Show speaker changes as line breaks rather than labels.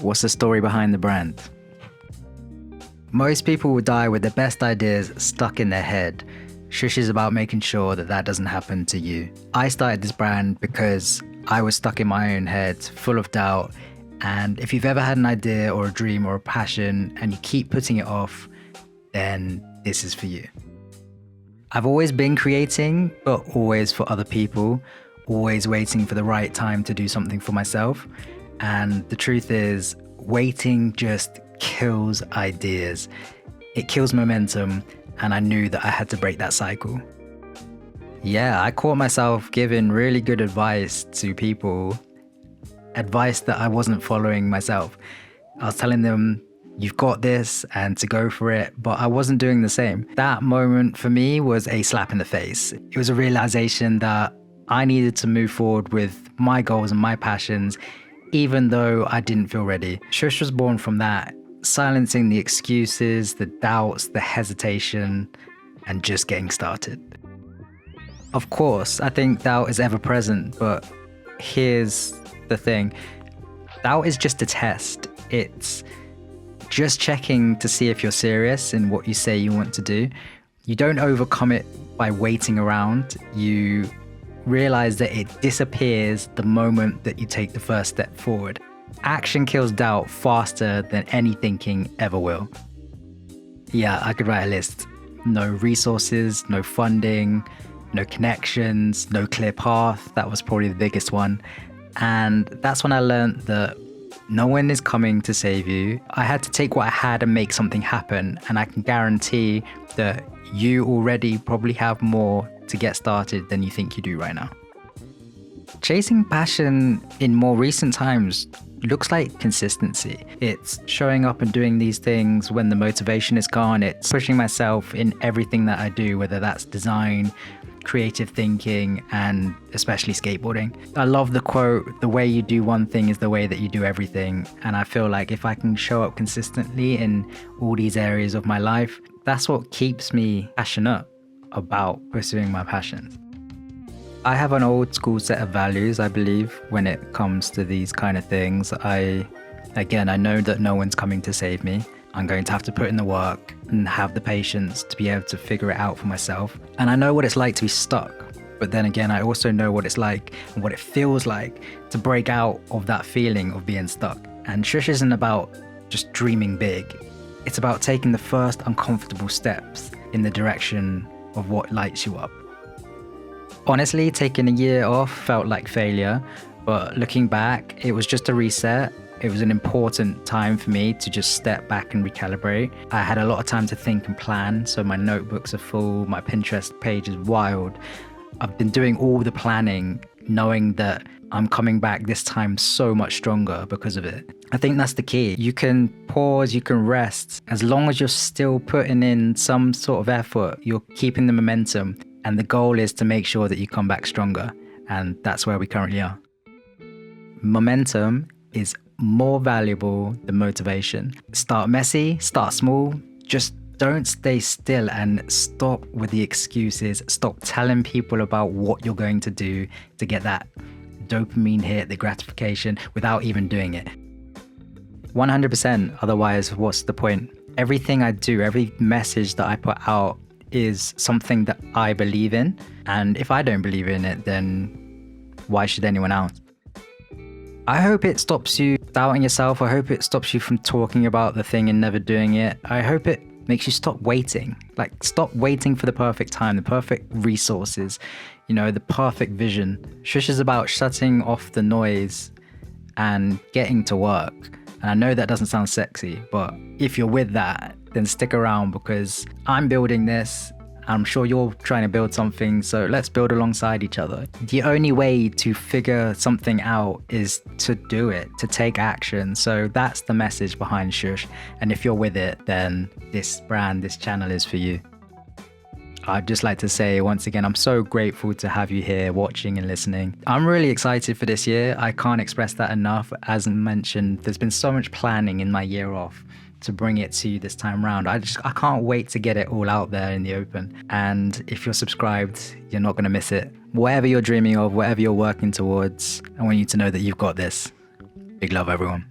What's the story behind the brand? Most people will die with their best ideas stuck in their head. Shhh is about making sure that that doesn't happen to you. I started this brand because I was stuck in my own head, full of doubt. And if you've ever had an idea or a dream or a passion and you keep putting it off, then this is for you. I've always been creating, but always for other people, always waiting for the right time to do something for myself. And the truth is, waiting just kills ideas. It kills momentum, and I knew that I had to break that cycle. Yeah, I caught myself giving really good advice to people, advice that I wasn't following myself. I was telling them, you've got this, and to go for it, but I wasn't doing the same. That moment for me was a slap in the face. It was a realization that I needed to move forward with my goals and my passions, even though I didn't feel ready. Shhh was born from that, silencing the excuses, the doubts, the hesitation, and just getting started. Of course, I think doubt is ever present, but here's the thing. Doubt is just a test. It's just checking to see if you're serious in what you say you want to do. You don't overcome it by waiting around. You realize that it disappears the moment that you take the first step forward. Action kills doubt faster than any thinking ever will. Yeah, I could write a list. No resources, no funding, no connections, no clear path. That was probably the biggest one. And that's when I learned that no one is coming to save you. I had to take what I had and make something happen. And I can guarantee that you already probably have more to get started than you think you do right now. Chasing passion in more recent times looks like consistency. It's showing up and doing these things when the motivation is gone. It's pushing myself in everything that I do, whether that's design, creative thinking, and especially skateboarding. I love the quote, the way you do one thing is the way that you do everything. And I feel like if I can show up consistently in all these areas of my life, that's what keeps me passionate about pursuing my passions. I have an old school set of values, I believe, when it comes to these kind of things. I know that no one's coming to save me. I'm going to have to put in the work and have the patience to be able to figure it out for myself. And I know what it's like to be stuck. But then again, I also know what it's like and what it feels like to break out of that feeling of being stuck. And Shhh isn't about just dreaming big. It's about taking the first uncomfortable steps in the direction of what lights you up. Honestly, taking a year off felt like failure, but looking back, it was just a reset. It was an important time for me to just step back and recalibrate. I had a lot of time to think and plan, so my notebooks are full, my Pinterest page is wild. I've been doing all the planning, knowing that I'm coming back this time so much stronger because of it. I think that's the key. You can pause, you can rest. As long as you're still putting in some sort of effort, you're keeping the momentum. And the goal is to make sure that you come back stronger. And that's where we currently are. Momentum is more valuable than motivation. Start messy, start small, just don't stay still and stop with the excuses. Stop telling people about what you're going to do to get that dopamine hit, the gratification, without even doing it. 100%, otherwise what's the point? Everything I do, every message that I put out is something that I believe in. And if I don't believe in it, then why should anyone else? I hope it stops you doubting yourself. I hope it stops you from talking about the thing and never doing it. I hope it makes you stop waiting. Like, stop waiting for the perfect time, the perfect resources, the perfect vision. Shhh is about shutting off the noise and getting to work. And I know that doesn't sound sexy, but if you're with that, then stick around, because I'm building this. I'm sure you're trying to build something, so let's build alongside each other. The only way to figure something out is to do it, to take action. So that's the message behind Shhh. And if you're with it, then this brand, this channel is for you. I'd just like to say once again, I'm so grateful to have you here watching and listening. I'm really excited for this year. I can't express that enough. As mentioned, there's been so much planning in my year off to bring it to you this time around. I can't wait to get it all out there in the open. And if you're subscribed, you're not going to miss it. Whatever you're dreaming of, whatever you're working towards, I want you to know that you've got this. Big love, everyone.